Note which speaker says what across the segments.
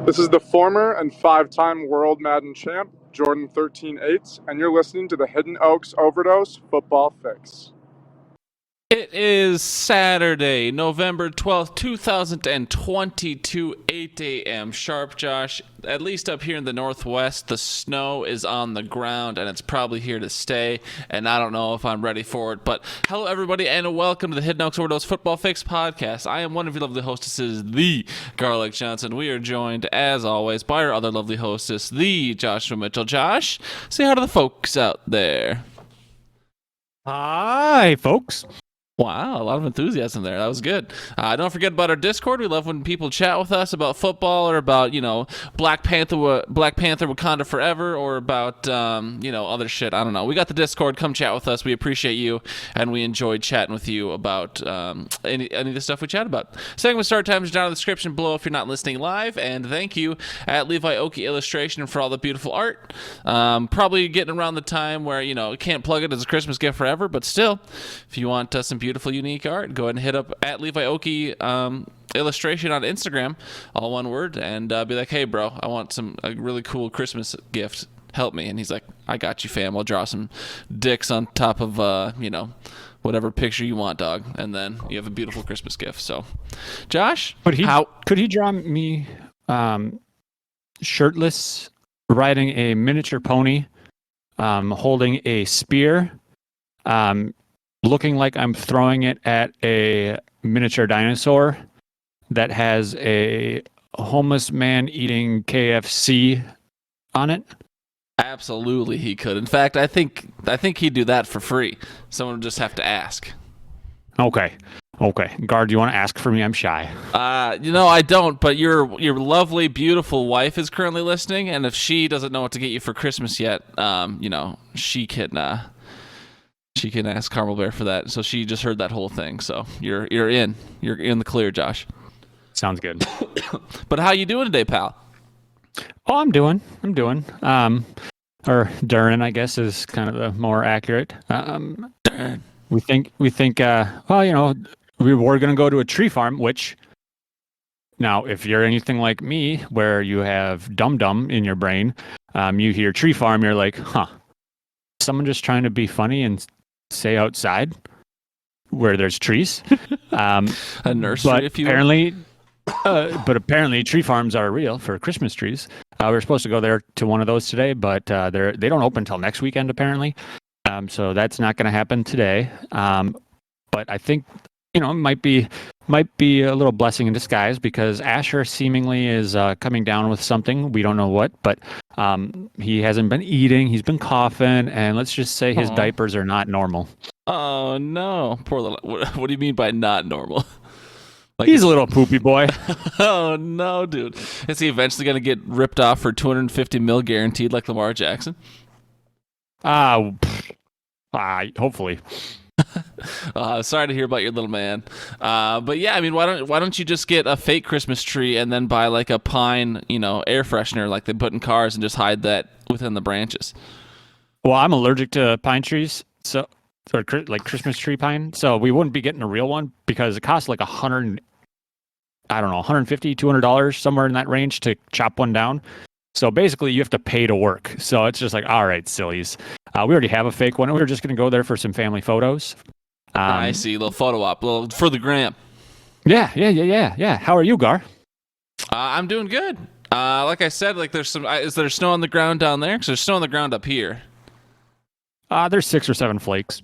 Speaker 1: This is the former and five-time World Madden champ, Jordan 13-8, and you're listening to the Hidden Oaks Overdose Football Fix.
Speaker 2: It is Saturday, November 12th, 2022, 8 a.m. sharp, Josh. At least up here in the Northwest, the snow is on the ground, and it's probably here to stay, and I don't know if I'm ready for it. But hello, everybody, and welcome to the Hidden Oaks Overdose Football Fix podcast. I am one of your lovely hostesses, the Garlic Johnson. We are joined, as always, by our other lovely hostess, the Joshua Mitchell. Josh, say hi to the folks out there.
Speaker 3: Hi, folks.
Speaker 2: Wow, a lot of enthusiasm there. That was good. Don't forget about our Discord. We love when people chat with us about football or about, Black Panther Wakanda Forever, or about, other shit. I don't know. We got the Discord. Come chat with us. We appreciate you, and we enjoyed chatting with you about any of the stuff we chat about. Segment start times down in the description below if you're not listening live, and thank you at Levi Oki Illustration for all the beautiful art. Probably getting around the time where, can't plug it as a Christmas gift forever, but still, if you want some beautiful, unique art, go ahead and hit up at Levi Oki Illustration on Instagram, all one word, and be like, hey, bro, I want a really cool Christmas gift. Help me. And he's like, I got you, fam. I'll draw some dicks on top of, whatever picture you want, dog. And then you have a beautiful Christmas gift. So, Josh,
Speaker 3: could he draw me shirtless, riding a miniature pony, holding a spear, looking like I'm throwing it at a miniature dinosaur that has a homeless man eating KFC on it?
Speaker 2: Absolutely, he could. In fact, I think he'd do that for free. Someone would just have to ask.
Speaker 3: Okay. Guard, do you want to ask for me? I'm shy.
Speaker 2: I don't, but your lovely, beautiful wife is currently listening, and if she doesn't know what to get you for Christmas yet, she can... She can ask Carmel Bear for that. So she just heard that whole thing. So you're in the clear, Josh.
Speaker 3: Sounds good.
Speaker 2: But how you doing today, pal?
Speaker 3: Oh, I'm doing. Or Durin, I guess, is kind of the more accurate. We think. We were going to go to a tree farm. Which now, if you're anything like me, where you have dum-dum in your brain, you hear tree farm, you're like, huh? Someone just trying to be funny and say outside where there's trees.
Speaker 2: A nursery, if you will.
Speaker 3: But apparently tree farms are real for Christmas trees. We were supposed to go there to one of those today, but they don't open until next weekend apparently. So that's not going to happen today. But I think it might be a little blessing in disguise, because Asher seemingly is coming down with something. We don't know what, but he hasn't been eating. He's been coughing, and let's just say his diapers are not normal.
Speaker 2: Oh no, poor little. What do you mean by not normal?
Speaker 3: Like, he's a little poopy boy.
Speaker 2: Oh no, dude! Is he eventually gonna get ripped off for $250 million guaranteed, like Lamar Jackson?
Speaker 3: Hopefully.
Speaker 2: Sorry to hear about your little man. But yeah, I mean, why don't you just get a fake Christmas tree and then buy like a pine, air freshener like they put in cars, and just hide that within the branches?
Speaker 3: Well, I'm allergic to pine trees, or like Christmas tree pine, so we wouldn't be getting a real one because it costs like $150, $200, somewhere in that range to chop one down. So basically, you have to pay to work. So it's just like, all right, sillies. We already have a fake one. We were just going to go there for some family photos.
Speaker 2: I see. A little photo op, for the gram.
Speaker 3: Yeah. How are you, Gar?
Speaker 2: I'm doing good. Like I said, there's is there snow on the ground down there? Because there's snow on the ground up here.
Speaker 3: There's 6 or 7 flakes.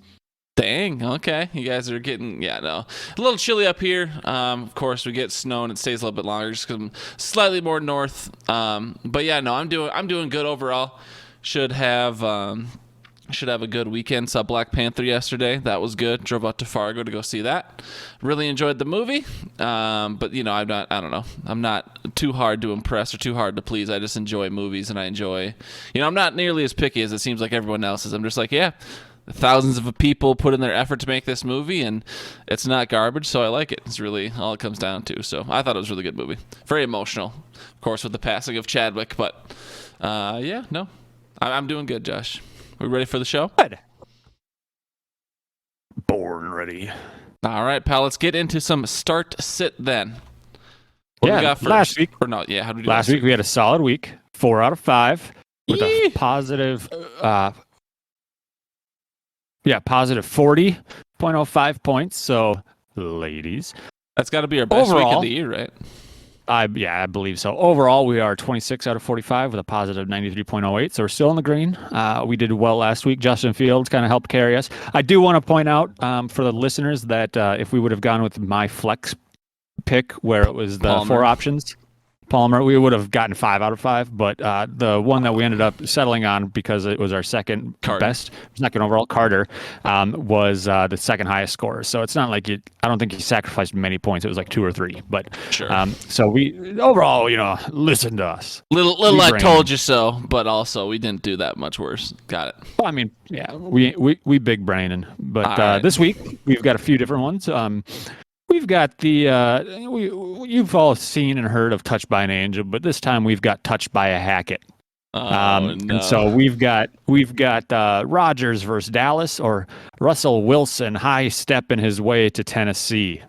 Speaker 2: Dang, okay. You guys are getting, a little chilly up here. Of course, we get snow and it stays a little bit longer just because I'm slightly more north. But yeah, no, I'm doing good overall. Should have a good weekend. Saw Black Panther yesterday. That was good. Drove out to Fargo to go see that. Really enjoyed the movie. But I'm not too hard to impress or too hard to please. I just enjoy movies, and I enjoy, I'm not nearly as picky as it seems like everyone else is. I'm just like, yeah, thousands of people put in their effort to make this movie, and it's not garbage, so I like it. It's really all it comes down to. So I thought it was a really good movie. Very emotional, of course, with the passing of Chadwick. But I'm doing good, Josh. We ready for the show?
Speaker 3: Good. Born ready.
Speaker 2: All right, pal. Let's get into some start sit then. What do we got first?
Speaker 3: Last week.
Speaker 2: Or no, yeah, how did we do
Speaker 3: Last week we had a solid week, 4 out of 5, with a positive 40.05 points. So, ladies,
Speaker 2: that's got to be our best week of the year, right?
Speaker 3: I believe so. Overall, we are 26 out of 45 with a positive 93.08. So we're still in the green. We did well last week. Justin Fields kind of helped carry us. I do want to point out for the listeners that if we would have gone with my flex pick where it was the
Speaker 2: Palmer.
Speaker 3: 4 options, Palmer, we would have gotten 5 out of 5. But the one that we ended up settling on because it was our second overall, Carter, was the second highest score. So it's not like I don't think he sacrificed many points. It was like 2 or 3. But
Speaker 2: sure.
Speaker 3: So we overall, listen to us.
Speaker 2: Little I told you so, but also we didn't do that much worse. Got it.
Speaker 3: Well, I mean, yeah, we big braining. But right. This week we've got a few different ones. We've got you've all seen and heard of Touched by an Angel, but this time we've got Touched by a Hackett.
Speaker 2: No.
Speaker 3: And so we've got Rodgers versus Dallas, or Russell Wilson high stepping his way to Tennessee,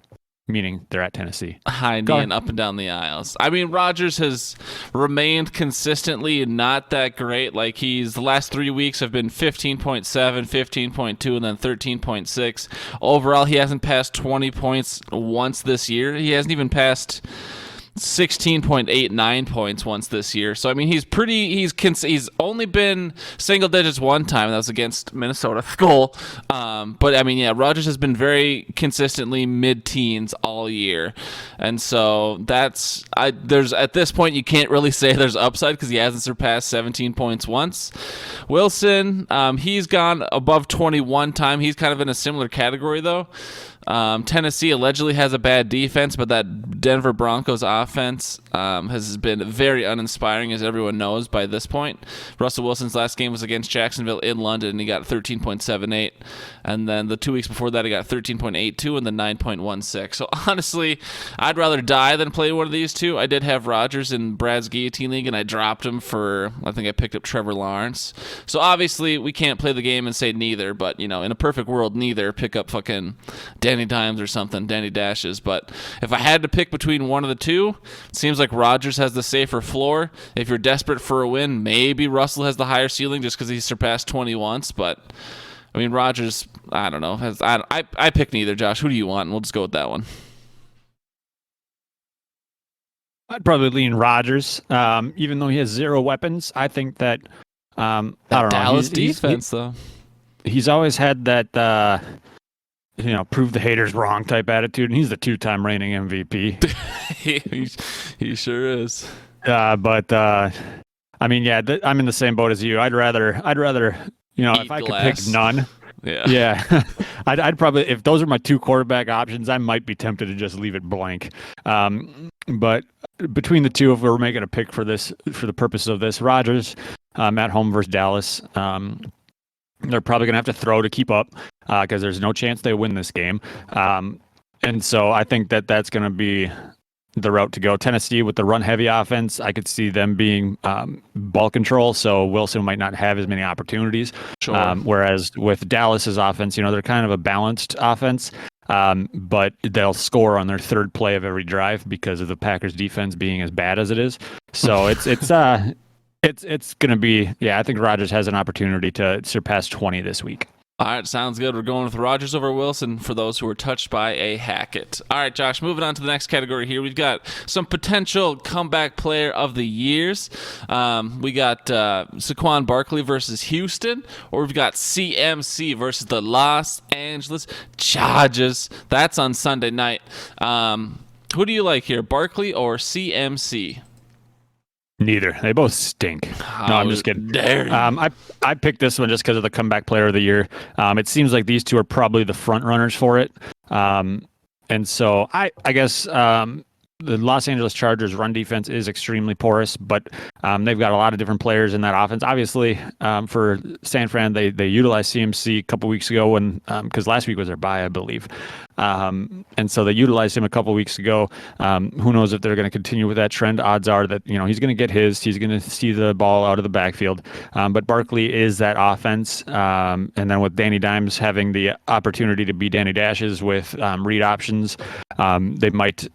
Speaker 3: meaning they're at Tennessee.
Speaker 2: High knee and up and down the aisles. I mean, Rodgers has remained consistently not that great. Like the last 3 weeks have been 15.7, 15.2, and then 13.6. Overall, he hasn't passed 20 points once this year. He hasn't even passed 16.89 points once this year. So I mean, he's only been single digits one time. That was against Minnesota Skull. But I mean, yeah, Rodgers has been very consistently mid-teens all year, and so there's at this point you can't really say there's upside because he hasn't surpassed 17 points once. Wilson, he's gone above 20 one time. He's kind of in a similar category though. Tennessee allegedly has a bad defense, but that Denver Broncos offense has been very uninspiring, as everyone knows by this point. Russell Wilson's last game was against Jacksonville in London, and he got 13.78. And then the 2 weeks before that, he got 13.82 and then 9.16. So honestly, I'd rather die than play one of these two. I did have Rodgers in Brad's Guillotine League, and I dropped him I think I picked up Trevor Lawrence. So obviously, we can't play the game and say neither, but, in a perfect world, neither. Pick up fucking Danny Dimes or something, Danny Dashes. But if I had to pick between one of the two, it seems like Rodgers has the safer floor. If you're desperate for a win, maybe Russell has the higher ceiling just because he's surpassed 20 once. But I mean, Rodgers, I don't know. I pick neither. Josh, who do you want? And we'll just go with that one.
Speaker 3: I'd probably lean Rodgers, even though he has 0 weapons. I think that I don't know.
Speaker 2: Dallas defense, though.
Speaker 3: He's always had that. Prove the haters wrong type attitude, and he's the 2-time reigning MVP.
Speaker 2: he sure is.
Speaker 3: But I mean, yeah, I'm in the same boat as you. I'd rather, if I could pick none. Yeah. I'd probably, if those are my 2 quarterback options, I might be tempted to just leave it blank. But between the two, if we're making a pick for the purpose of this, Rodgers at home versus Dallas. They're probably going to have to throw to keep up because there's no chance they win this game. And so I think that's going to be the route to go. Tennessee with the run-heavy offense, I could see them being ball control, so Wilson might not have as many opportunities.
Speaker 2: Sure.
Speaker 3: Whereas with Dallas's offense, they're kind of a balanced offense, but they'll score on their 3rd play of every drive because of the Packers' defense being as bad as it is. So it's going to be, I think Rodgers has an opportunity to surpass 20 this week.
Speaker 2: All right, sounds good. We're going with Rodgers over Wilson for those who were touched by a Hackett. All right, Josh, moving on to the next category here. We've got some potential comeback player of the years. We got Saquon Barkley versus Houston, or we've got CMC versus the Los Angeles Chargers. That's on Sunday night. Who do you like here, Barkley or CMC?
Speaker 3: Neither. They both stink. No, I'm just kidding.
Speaker 2: Dare you.
Speaker 3: I picked this one just because of the comeback player of the year. It seems like these two are probably the front runners for it. And so I guess the Los Angeles Chargers run defense is extremely porous, but they've got a lot of different players in that offense. Obviously, for San Fran, they utilized CMC a couple weeks ago because last week was their bye, I believe. And so they utilized him a couple weeks ago. Who knows if they're going to continue with that trend? Odds are that he's going to get he's going to see the ball out of the backfield. But Barkley is that offense. And then with Danny Dimes having the opportunity to be Danny Dashes with read options, they might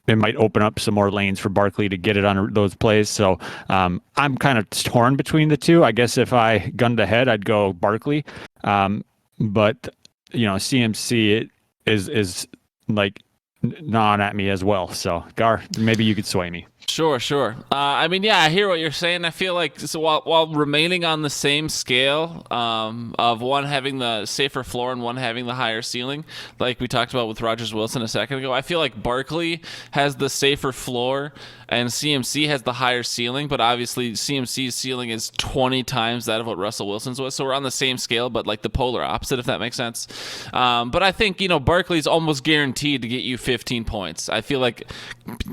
Speaker 3: it might open up some more lanes for Barkley to get it on those plays. So I'm kind of torn between the two. I guess if I gunned ahead, I'd go Barkley. But CMC is like gnawing at me as well. So Gar, maybe you could sway me.
Speaker 2: Sure. I mean, yeah, I hear what you're saying. I feel like while remaining on the same scale of one having the safer floor and one having the higher ceiling, like we talked about with Rodgers Wilson a second ago, I feel like Barkley has the safer floor and CMC has the higher ceiling, but obviously CMC's ceiling is 20 times that of what Russell Wilson's was. So we're on the same scale, but like the polar opposite, if that makes sense. But I think, Barkley's almost guaranteed to get you 15 points. I feel like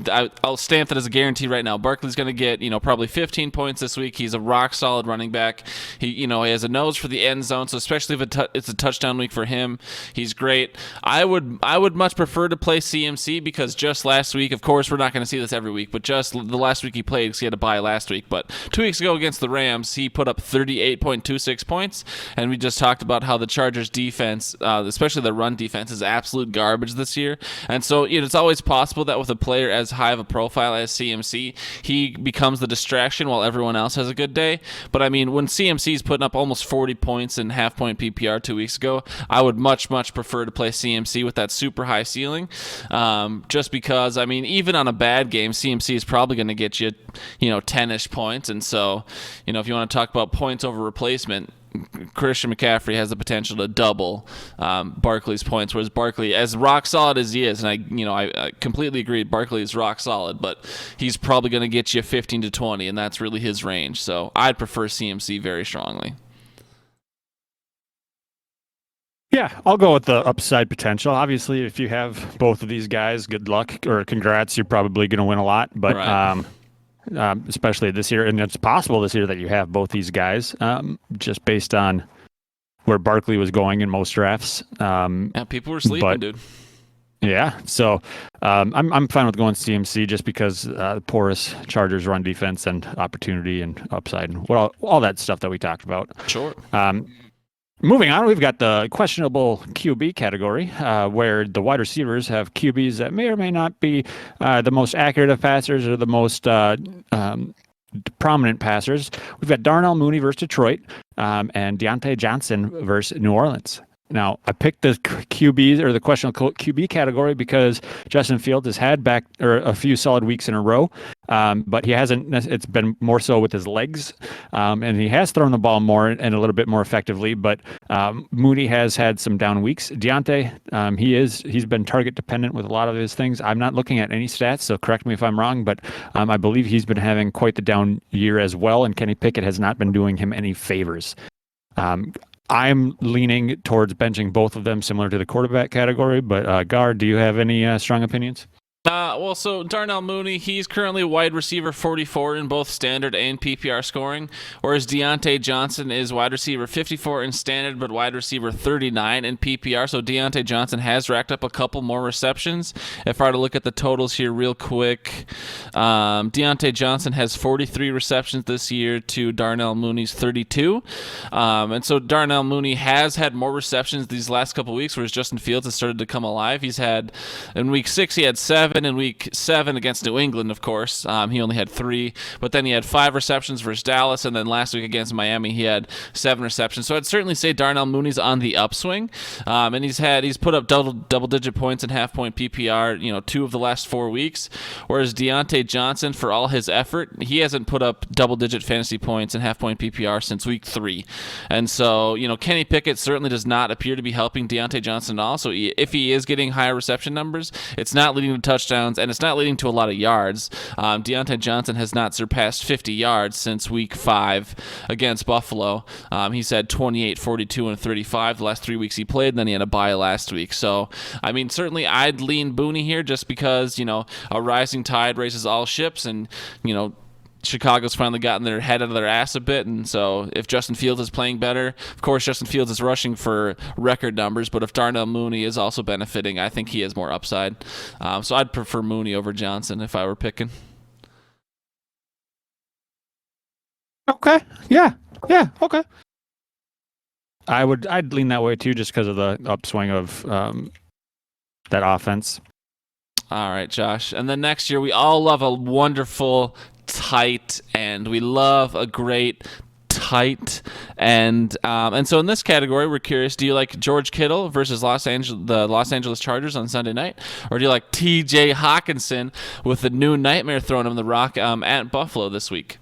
Speaker 2: I'll stamp that as a guarantee right now. Barkley's going to get, probably 15 points this week. He's a rock solid running back. He has a nose for the end zone. So especially if it's a touchdown week for him, he's great. I would much prefer to play CMC because just last week, of course, we're not going to see this every week, but just the last week he played because he had to bye last week. But 2 weeks ago against the Rams, he put up 38.26 points. And we just talked about how the Chargers defense, especially the run defense, is absolute garbage this year. And so it's always possible that with a player as high of a profile as CMC, he becomes the distraction while everyone else has a good day. But I mean, when CMC is putting up almost 40 points in half-point PPR 2 weeks ago, I would much prefer to play CMC with that super high ceiling. Just because, I mean, even on a bad game, CMC is probably going to get you, 10-ish points. And so, if you want to talk about points over replacement, Christian McCaffrey has the potential to double Barkley's points, whereas Barkley, as rock solid as he is, and I completely agree, Barkley is rock solid, but he's probably going to get you 15 to 20, and that's really his range. So I'd prefer CMC very strongly.
Speaker 3: Yeah, I'll go with the upside potential. Obviously, if you have both of these guys, good luck or congrats. You're probably going to win a lot, but
Speaker 2: Right.
Speaker 3: Especially this year, and it's possible this year that you have both these guys, just based on where Barkley was going in most drafts.
Speaker 2: Yeah, people were sleeping, dude.
Speaker 3: Yeah, so I'm fine with going CMC just because the porous Chargers run defense and opportunity and upside and all that stuff that we talked about.
Speaker 2: Sure.
Speaker 3: Moving on, we've got the questionable QB category, where the wide receivers have QBs that may or may not be the most accurate of passers or the most prominent passers. We've got Darnell Mooney versus Detroit and Deontay Johnson versus New Orleans. Now, I picked the QBs or the questionable QB category because Justin Fields has had a few solid weeks in a row, but he hasn't. It's been more so with his legs, and he has thrown the ball more and a little bit more effectively. But Mooney has had some down weeks. Deontay, he's been target dependent with a lot of his things. I'm not looking at any stats, so correct me if I'm wrong, but I believe he's been having quite the down year as well, and Kenny Pickett has not been doing him any favors. I'm leaning towards benching both of them, similar to the quarterback category. But Gar, do you have any strong opinions?
Speaker 2: So Darnell Mooney, he's currently wide receiver 44 in both standard and PPR scoring, whereas Deontay Johnson is wide receiver 54 in standard, but wide receiver 39 in PPR. So Deontay Johnson has racked up a couple more receptions. If I were to look at the totals here real quick, Deontay Johnson has 43 receptions this year to Darnell Mooney's 32. And so Darnell Mooney has had more receptions these last couple weeks, whereas Justin Fields has started to come alive. He's had, in week 6, he had 7. In week 7 against New England, of course, he only had 3, but then he had 5 receptions versus Dallas, and then last week against Miami, he had 7 receptions. So I'd certainly say Darnell Mooney's on the upswing, and he's put up double-digit points in half-point PPR, 2 of the last 4 weeks, whereas Deontay Johnson, for all his effort, he hasn't put up double-digit fantasy points in half-point PPR since week 3. And so, Kenny Pickett certainly does not appear to be helping Deontay Johnson at all. So if he is getting higher reception numbers, it's not leading to touchdowns, and it's not leading to a lot of yards. Deontay Johnson has not surpassed 50 yards since week 5 against Buffalo. He's had 28, 42, and 35 the last 3 weeks he played, and then he had a bye last week. So, I mean, certainly I'd lean Booney here just because, a rising tide raises all ships, and, Chicago's finally gotten their head out of their ass a bit, and so if Justin Fields is playing better, of course Justin Fields is rushing for record numbers, but if Darnell Mooney is also benefiting, I think he has more upside. So I'd prefer Mooney over Johnson if I were picking.
Speaker 3: Okay. Yeah. Okay. I'd lean that way too, just because of the upswing of that offense.
Speaker 2: All right, Josh. And then next year, we all love a wonderful tight end. We love a great tight end. And so in this category, we're curious: do you like George Kittle versus the Los Angeles Chargers on Sunday night, or do you like T.J. Hawkinson with the new nightmare thrown him the rock at Buffalo this week?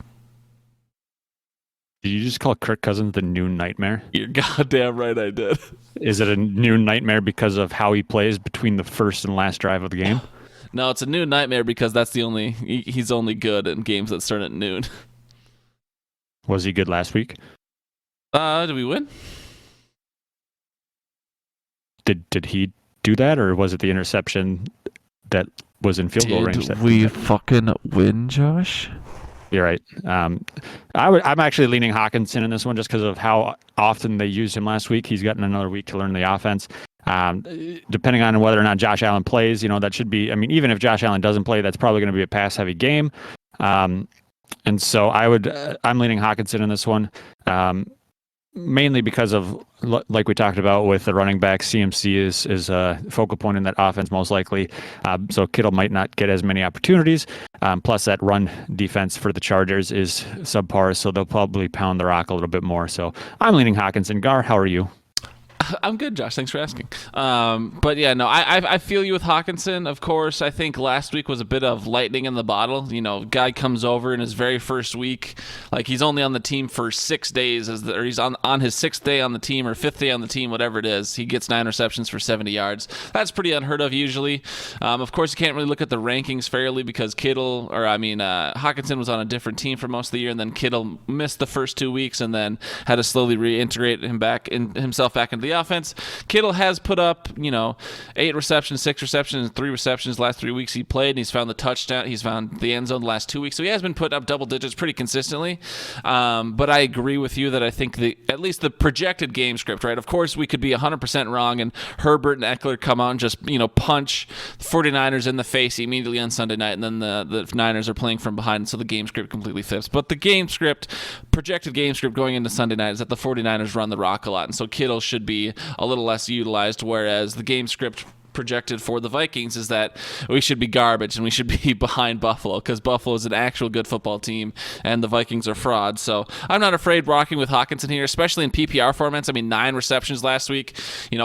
Speaker 3: Did you just call Kirk Cousins the new nightmare?
Speaker 2: You're goddamn right, I did.
Speaker 3: Is it a new nightmare because of how he plays between the first and last drive of the game?
Speaker 2: No, it's a new nightmare because that's he's only good in games that start at noon.
Speaker 3: Was he good last week?
Speaker 2: Did we win?
Speaker 3: Did he do that, or was it the interception that was in field goal range?
Speaker 2: Did we fucking win, Josh?
Speaker 3: You're right. I'm actually leaning Hawkinson in this one just because of how often they used him last week. He's gotten another week to learn the offense. Depending on whether or not Josh Allen plays, that should be. I mean, even if Josh Allen doesn't play, that's probably going to be a pass-heavy game. And so I'm leaning Hawkinson in this one, mainly because of, like we talked about with the running back, CMC is a focal point in that offense most likely. So Kittle might not get as many opportunities. Plus that run defense for the Chargers is subpar, so they'll probably pound the rock a little bit more. So I'm leaning Hawkinson. Gar, how are you?
Speaker 2: I'm good, Josh. Thanks for asking. But yeah, no, I feel you with Hawkinson. Of course, I think last week was a bit of lightning in the bottle. Guy comes over in his very first week, like he's only on the team for 6 days, or he's on his 6th day on the team or 5th day on the team, whatever it is. He gets 9 receptions for 70 yards. That's pretty unheard of usually. Of course, you can't really look at the rankings fairly because Hawkinson was on a different team for most of the year, and then Kittle missed the first 2 weeks and then had to slowly reintegrate himself back into the offense. Kittle has put up, 8 receptions, 6 receptions, and 3 receptions the last 3 weeks he played, and he's found the touchdown. He's found the end zone the last 2 weeks, so he has been putting up double digits pretty consistently. But I agree with you that I think at least the projected game script, right? Of course, we could be 100% wrong, and Herbert and Eckler come out and just, punch the 49ers in the face immediately on Sunday night, and then the Niners are playing from behind, so the game script completely flips. But the projected game script going into Sunday night is that the 49ers run the rock a lot, and so Kittle should be a little less utilized, whereas the game script projected for the Vikings is that we should be garbage and we should be behind Buffalo because Buffalo is an actual good football team and the Vikings are frauds. So I'm not afraid rocking with Hawkinson here, especially in PPR formats. 9 receptions last week.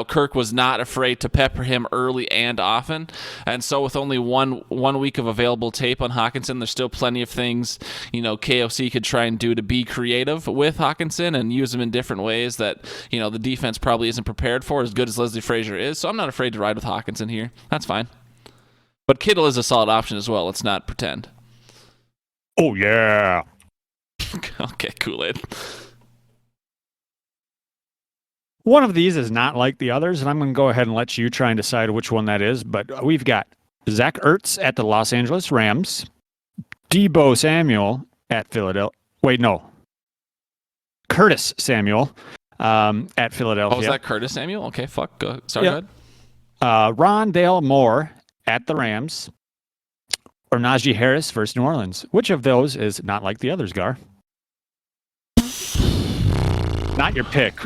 Speaker 2: Kirk was not afraid to pepper him early and often. And so with only one week of available tape on Hawkinson, there's still plenty of things, KOC could try and do to be creative with Hawkinson and use him in different ways that, the defense probably isn't prepared for, as good as Leslie Frazier is. So I'm not afraid to ride with Hawkinson here. That's fine. But Kittle is a solid option as well. Let's not pretend.
Speaker 3: Oh, yeah.
Speaker 2: Okay, Kool-Aid.
Speaker 3: One of these is not like the others, and I'm going to go ahead and let you try and decide which one that is. But we've got Zach Ertz at the Los Angeles Rams, Deebo Samuel at Philadelphia. Wait, no. Curtis Samuel at Philadelphia.
Speaker 2: Oh, was that Curtis Samuel? Okay, fuck. Sorry, go ahead.
Speaker 3: Rondale Moore at the Rams, or Najee Harris versus New Orleans. Which of those is not like the others, Gar? Not your pick.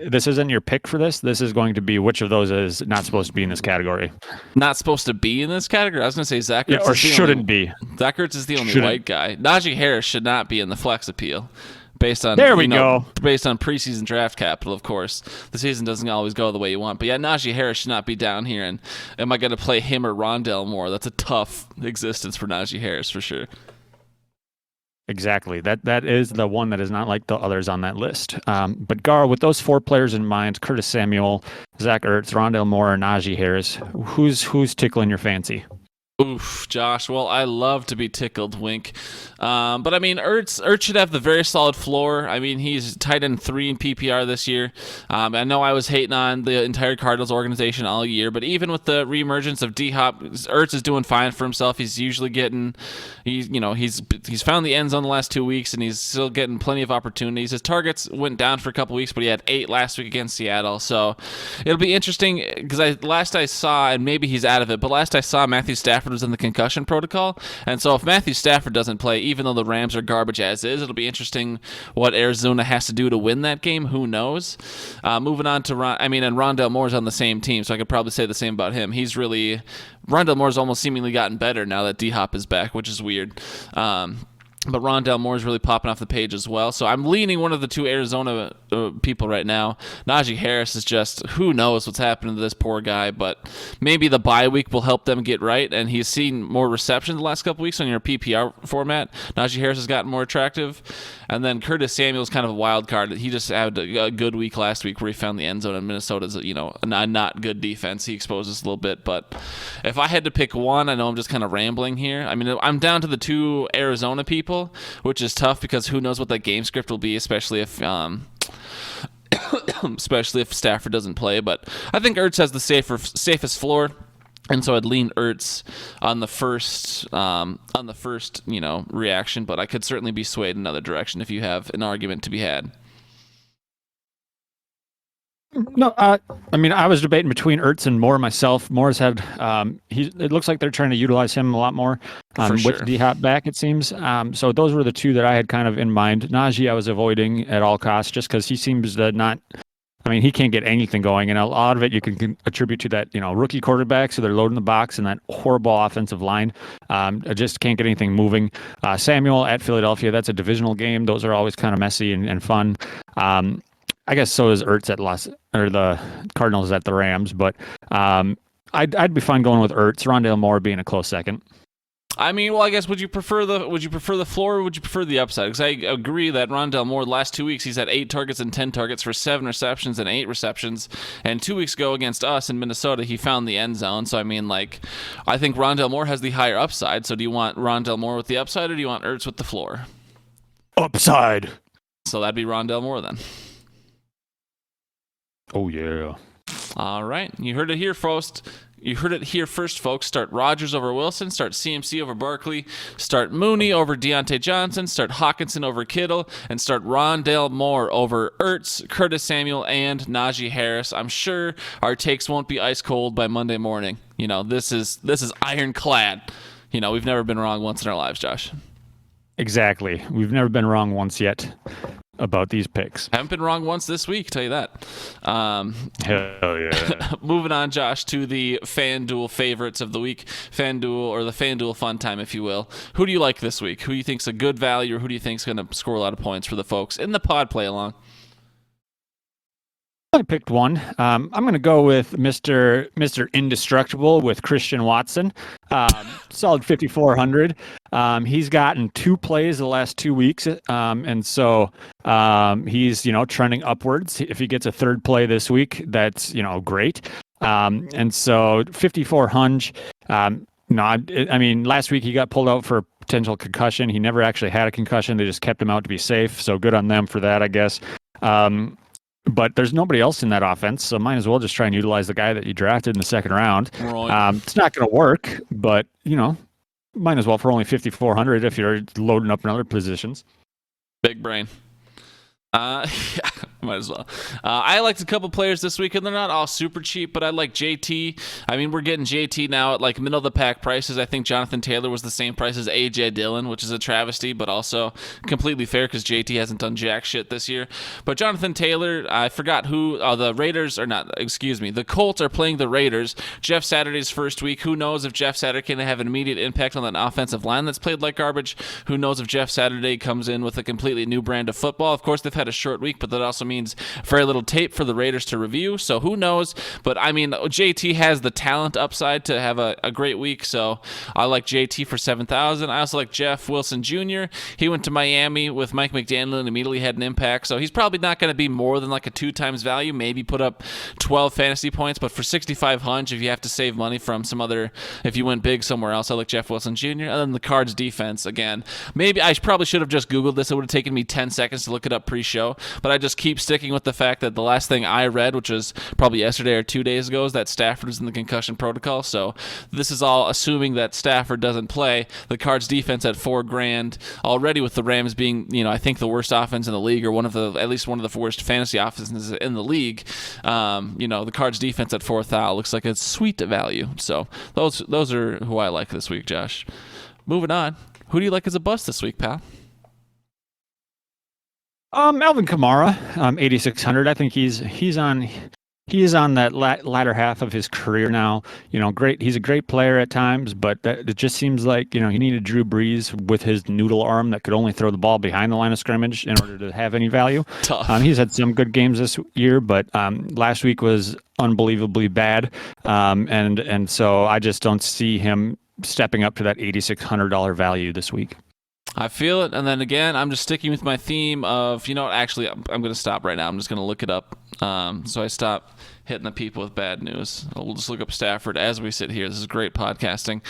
Speaker 3: This isn't your pick for this. This is going to be which of those is not supposed to be in this category.
Speaker 2: Not supposed to be in this category? I was going to say Zach Ertz.
Speaker 3: Or shouldn't be.
Speaker 2: Zach Ertz is the only white guy. Najee Harris should not be in the flex appeal. Based on based on preseason draft capital, of course. The season doesn't always go the way you want. But yeah, Najee Harris should not be down here. And am I going to play him or Rondale Moore? That's a tough existence for Najee Harris for sure.
Speaker 3: Exactly. That is the one that is not like the others on that list. But Gar, with those 4 players in mind, Curtis Samuel, Zach Ertz, Rondale Moore, and Najee Harris, who's tickling your fancy?
Speaker 2: Oof, Josh. Well, I love to be tickled, wink. But Ertz should have the very solid floor. He's tight end 3 in PPR this year. I know I was hating on the entire Cardinals organization all year, but even with the reemergence of D-Hop, Ertz is doing fine for himself. He's usually he's found the end zone the last 2 weeks, and he's still getting plenty of opportunities. His targets went down for a couple weeks, but he had 8 last week against Seattle. So it'll be interesting because last I saw, and maybe he's out of it, but last I saw, Matthew Stafford Stafford was in the concussion protocol. And so if Matthew Stafford doesn't play, even though the Rams are garbage as is, it'll be interesting what Arizona has to do to win that game. Who knows? Moving on to and Rondale Moore's on the same team, so I could probably say the same about him. Rondale Moore's almost seemingly gotten better now that D-Hop is back, which is weird. But Rondale Moore's really popping off the page as well. So I'm leaning one of the two Arizona people right now. Najee Harris is just, who knows what's happening to this poor guy, but maybe the bye week will help them get right, and he's seen more reception the last couple weeks on your PPR format. Najee Harris has gotten more attractive. And then Curtis Samuel's kind of a wild card. He just had a good week last week where he found the end zone, and Minnesota's a not good defense. He exposes a little bit. But if I had to pick one, I know I'm just kind of rambling here. I mean, I'm down to the two Arizona people, which is tough because who knows what that game script will be, especially if Stafford doesn't play. But I think Ertz has the safest floor. And so I'd lean Ertz on the first reaction, but I could certainly be swayed in another direction if you have an argument to be had.
Speaker 3: No, I was debating between Ertz and Moore myself. Moore's had, it looks like they're trying to utilize him a lot more with D-Hop back, it seems. So those were the two that I had kind of in mind. Najee I was avoiding at all costs just because he seems to not... he can't get anything going, and a lot of it you can attribute to that, rookie quarterback, so they're loading the box and that horrible offensive line. Just can't get anything moving. Samuel at Philadelphia, that's a divisional game. Those are always kind of messy and fun. I guess so is Ertz at the Cardinals at the Rams, but I'd be fine going with Ertz. Rondale Moore being a close second.
Speaker 2: I guess would you prefer the floor or would you prefer the upside? Because I agree that Rondale Moore, the last 2 weeks, he's had 8 targets and 10 targets for 7 receptions and 8 receptions. And 2 weeks ago against us in Minnesota, he found the end zone. So, I think Rondale Moore has the higher upside. So do you want Rondale Moore with the upside or do you want Ertz with the floor?
Speaker 3: Upside.
Speaker 2: So that'd be Rondale Moore then.
Speaker 3: Oh, yeah.
Speaker 2: All right. You heard it here first. Folks. Start Rodgers over Wilson. Start CMC over Barkley. Start Mooney over Deontay Johnson. Start Hawkinson over Kittle. And start Rondale Moore over Ertz, Curtis Samuel, and Najee Harris. I'm sure our takes won't be ice cold by Monday morning. This is ironclad. We've never been wrong once in our lives, Josh.
Speaker 3: Exactly. We've never been wrong once yet about these picks.
Speaker 2: Haven't been wrong once this week, tell you that.
Speaker 3: Hell yeah.
Speaker 2: Moving on, Josh, to the FanDuel favorites of the week. FanDuel, or the FanDuel fun time, if you will. Who do you like this week? Who do you think's a good value, or who do you think's going to score a lot of points for the folks in the pod play along?
Speaker 3: I picked one. I'm going to go with Mr. Indestructible with Christian Watson. Solid 5,400. He's gotten 2 plays the last 2 weeks, and so he's trending upwards. If he gets a 3rd play this week, that's great. And so 5,400. Last week he got pulled out for a potential concussion. He never actually had a concussion. They just kept him out to be safe. So good on them for that, I guess. But there's nobody else in that offense, so might as well just try and utilize the guy that you drafted in the 2nd round.
Speaker 2: Right.
Speaker 3: It's not going to work, but, might as well for only 5,400 if you're loading up in other positions.
Speaker 2: Big brain. Might as well. I liked a couple players this week, and they're not all super cheap, but I like JT. We're getting JT now at middle of the pack prices. I think Jonathan Taylor was the same price as A.J. Dillon, which is a travesty, but also completely fair because JT hasn't done jack shit this year. But Jonathan Taylor, I forgot who, the Colts are playing the Raiders. Jeff Saturday's first week. Who knows if Jeff Saturday can have an immediate impact on that offensive line that's played like garbage? Who knows if Jeff Saturday comes in with a completely new brand of football? Of course, they've had a short week, but that also means very little tape for the Raiders to review, so who knows? But JT has the talent upside to have a great week, so I like JT for 7,000. I also like Jeff Wilson Jr. He went to Miami with Mike McDaniel and immediately had an impact, so he's probably not going to be more than a 2 times value, maybe put up 12 fantasy points, but for 6,500, if you have to save money from if you went big somewhere else, I like Jeff Wilson Jr. And then the Cards defense, again, maybe I probably should have just Googled this. It would have taken me 10 seconds to look it up pre-show, but I just keep keep sticking with the fact that the last thing I read, which was probably yesterday or 2 days ago, is that Stafford is in the concussion protocol. So this is all assuming that Stafford doesn't play. The Cards defense at $4,000 already, with the Rams being, I think the worst offense in the league, or at least one of the worst fantasy offenses in the league. The Cards defense at $4,000 looks like a sweet value. So those are who I like this week, Josh. Moving on. Who do you like as a bust this week, pal?
Speaker 3: Alvin Kamara, 8,600. I think he's on that latter half of his career now. Great. He's a great player at times, but it just seems like he needed Drew Brees with his noodle arm that could only throw the ball behind the line of scrimmage in order to have any value.
Speaker 2: Tough.
Speaker 3: He's had some good games this year, but last week was unbelievably bad, and so I just don't see him stepping up to that $8,600 value this week.
Speaker 2: I feel it. And then again, I'm just sticking with my theme of, actually, I'm going to stop right now. I'm just going to look it up. So I stop hitting the people with bad news. We'll just look up Stafford as we sit here. This is great podcasting.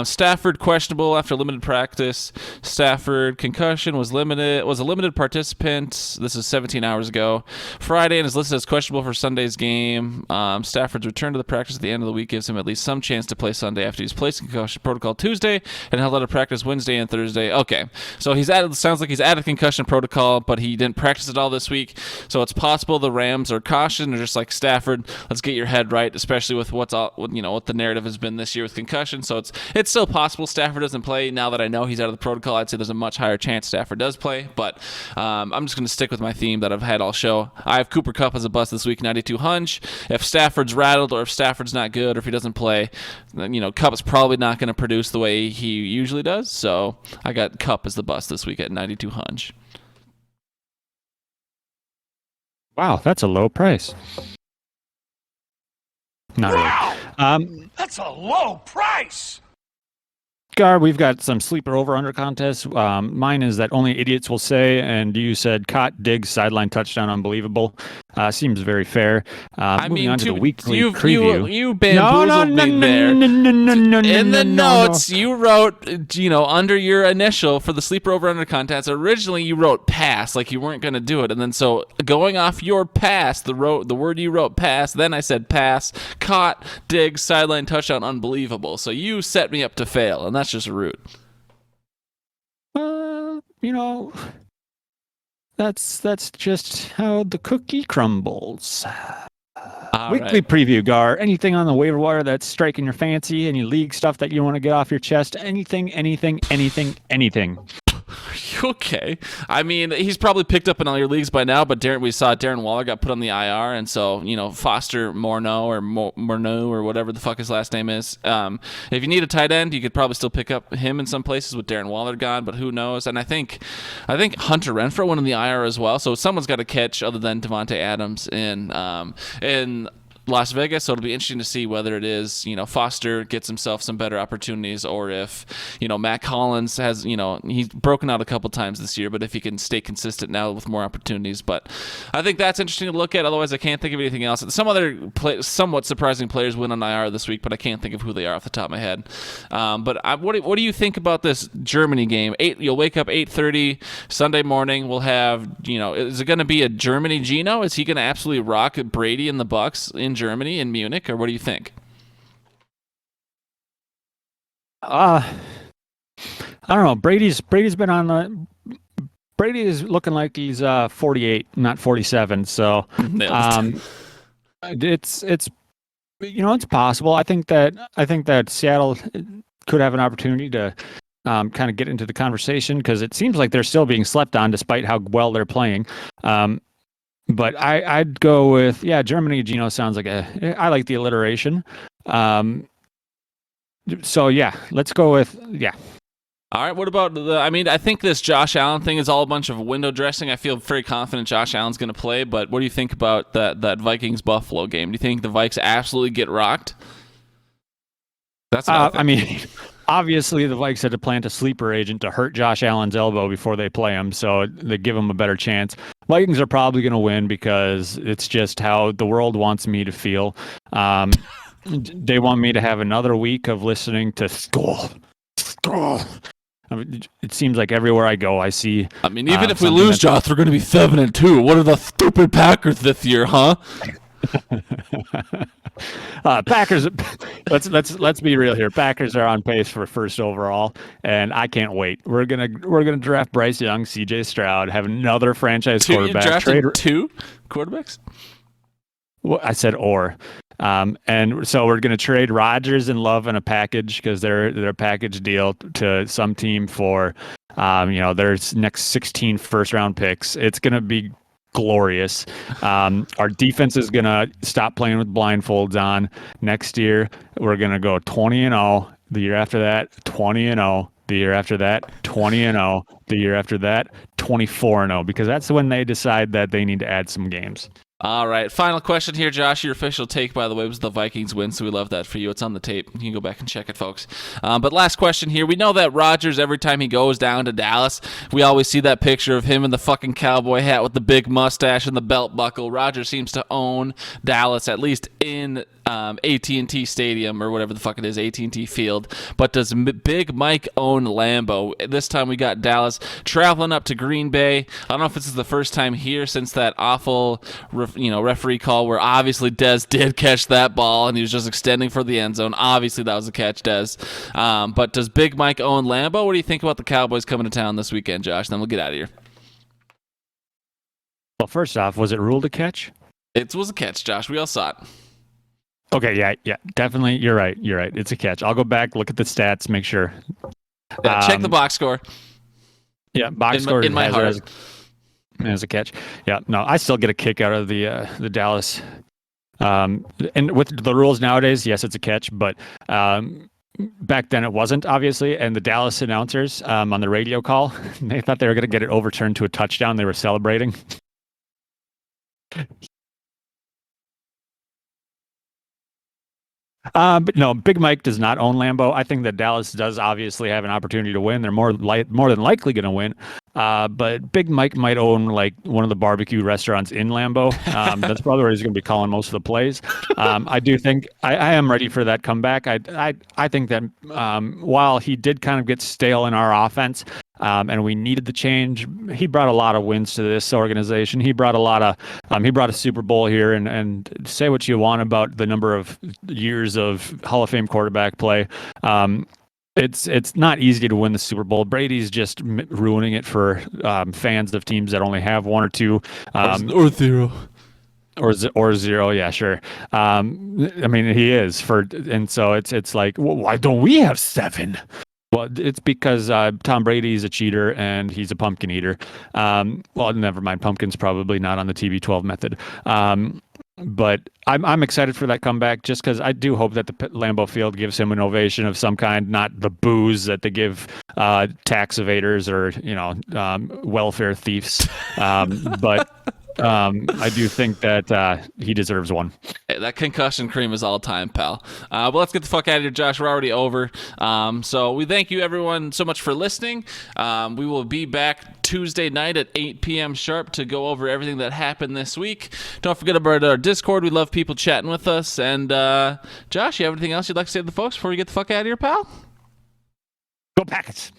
Speaker 2: Stafford questionable after limited practice. Stafford concussion was a limited participant. This is 17 hours ago. Friday, and is listed as questionable for Sunday's game. Stafford's return to the practice at the end of the week gives him at least some chance to play Sunday after he's placed in concussion protocol Tuesday and held out of practice Wednesday and Thursday. Okay, so sounds like he's out of concussion protocol, but he didn't practice at all this week. So it's possible the Rams are cautioned, or just like Stafford, let's get your head right, especially with what the narrative has been this year with concussion. So it's still possible Stafford doesn't play. Now that I know he's out of the protocol, I'd say there's a much higher chance Stafford does play. But I'm just going to stick with my theme that I've had all show. I have Cooper Kupp as a bust this week, 9,200. If Stafford's rattled, or if Stafford's not good, or if he doesn't play, then Kupp is probably not going to produce the way he usually does. So I got Kupp as the bust this week at 9,200.
Speaker 3: Wow, that's a low price. Not really.
Speaker 4: That's a low price.
Speaker 3: Gar, we've got some sleeper over-under contests. Mine is that only idiots will say, and you said caught, Diggs, sideline touchdown, unbelievable. Seems very fair. Moving on to the weekly preview.
Speaker 2: You bamboozled me there. In the notes, you wrote, under your initial for the sleeper over-under contest, originally you wrote pass, like you weren't going to do it. And then so going off your pass, the word you wrote pass, then I said pass, caught, Diggs, sideline touchdown, unbelievable. So you set me up to fail, and that's just rude.
Speaker 3: That's just how the cookie crumbles.
Speaker 2: right.
Speaker 3: Weekly preview, Gar. Anything on the waiver wire that's striking your fancy? Any league stuff that you want to get off your chest? Anything.
Speaker 2: Okay. I mean, he's probably picked up in all your leagues by now, but we saw Darren Waller got put on the IR, and so, Foster Morneau or whatever the fuck his last name is. If you need a tight end, you could probably still pick up him in some places with Darren Waller gone, but who knows? And I think Hunter Renfrow went in the IR as well, so someone's got to catch other than Devontae Adams in Las Vegas, so it'll be interesting to see whether it is, Foster gets himself some better opportunities, or if, Matt Collins has, he's broken out a couple times this year, but if he can stay consistent now with more opportunities. But I think that's interesting to look at. Otherwise, I can't think of anything else. Some other somewhat surprising players went on IR this week, but I can't think of who they are off the top of my head. What do you think about this Germany game? You'll wake up 8:30 Sunday morning. We'll have, is it going to be a Germany Geno? Is he going to absolutely rock Brady and the Bucks in Germany, in Munich, or what do you think?
Speaker 3: I don't know. Brady's been on the. Brady is looking like he's 48, not 47. So it's it's possible. I think that Seattle could have an opportunity to kind of get into the conversation, because it seems like they're still being slept on despite how well they're playing. But I'd go with, Germany. Geno sounds like I like the alliteration. So let's go with.
Speaker 2: All right, what about I think this Josh Allen thing is all a bunch of window dressing. I feel very confident Josh Allen's going to play, but what do you think about that Vikings-Buffalo game? Do you think the Vikes absolutely get rocked? That's what I think.
Speaker 3: Obviously, the Vikes had to plant a sleeper agent to hurt Josh Allen's elbow before they play him, so they give him a better chance. Vikings are probably going to win because it's just how the world wants me to feel. They want me to have another week of listening to Skull. It seems like everywhere I go, I see.
Speaker 2: I mean, even if we lose, Josh, we're going to be 7-2. What are the stupid Packers this year, huh?
Speaker 3: Packers. Let's be real here. Packers are on pace for first overall, and I can't wait. We're gonna draft Bryce Young, C.J. Stroud, have another franchise quarterback.
Speaker 2: You're drafting two quarterbacks?
Speaker 3: Well, I said or. And so we're going to trade Rodgers and Love in a package because they're a package deal to some team for, their next 16 first-round picks. It's going to be glorious. Our defense is going to stop playing with blindfolds on. Next year, we're going to go 20-0. The year after that, 20-0. The year after that, 20-0. The year after that, 24-0, because that's when they decide that they need to add some games.
Speaker 2: All right, final question here, Josh. Your official take, by the way, was the Vikings win, so we love that for you. It's on the tape. You can go back and check it, folks. But last question here. We know that Rodgers, every time he goes down to Dallas, we always see that picture of him in the fucking cowboy hat with the big mustache and the belt buckle. Rodgers seems to own Dallas, at least in AT&T Stadium, or whatever the fuck it is, AT&T Field. But does Big Mike own Lambeau? This time we got Dallas traveling up to Green Bay. I don't know if this is the first time here since that awful referee call where obviously Dez did catch that ball and he was just extending for the end zone. Obviously that was a catch, Dez. But does Big Mike own Lambeau? What do you think about the Cowboys coming to town this weekend, Josh? Then we'll get out of here.
Speaker 3: Well, first off, was it ruled a catch?
Speaker 2: It was a catch, Josh. We all saw it.
Speaker 3: Okay, yeah, definitely. You're right. It's a catch. I'll go back, look at the stats, make sure.
Speaker 2: Yeah, check the box score.
Speaker 3: Yeah, box score
Speaker 2: in my heart.
Speaker 3: As a catch. Yeah, no, I still get a kick out of the Dallas. And with the rules nowadays, yes, it's a catch, but back then it wasn't, obviously. And the Dallas announcers on the radio call, they thought they were going to get it overturned to a touchdown. They were celebrating. But no, Big Mike does not own Lambeau. I think that Dallas does obviously have an opportunity to win. They're more than likely going to win. But Big Mike might own like one of the barbecue restaurants in Lambeau. That's probably where he's going to be calling most of the plays. I do think I am ready for that comeback. I think that while he did kind of get stale in our offense, and we needed the change, he brought a lot of wins to this organization. He brought a Super Bowl here, and say what you want about the number of years of Hall of Fame quarterback play. It's not easy to win the Super Bowl. Brady's just ruining it for fans of teams that only have one or two.
Speaker 2: Or zero.
Speaker 3: Or zero, yeah, sure. I mean, he is and so it's like, well, why don't we have 7? Well, it's because Tom Brady's a cheater and he's a pumpkin eater. Well, never mind. Pumpkin's probably not on the TB12 method. But I'm excited for that comeback just because I do hope that the Lambeau Field gives him an ovation of some kind, not the boos that they give tax evaders or welfare thieves. But I do think that he deserves one.
Speaker 2: Hey, that concussion cream is all time, pal. But let's get the fuck out of here, Josh. We're already over. So we thank you, everyone, so much for listening. We will be back Tuesday night at 8 p.m. sharp to go over everything that happened this week. Don't forget about our Discord. We love people chatting with us. And Josh, you have anything else you'd like to say to the folks before we get the fuck out of here, pal?
Speaker 3: Go Packers.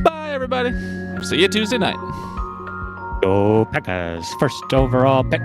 Speaker 2: Bye, everybody. See you Tuesday night.
Speaker 3: Go Packers. First overall pick.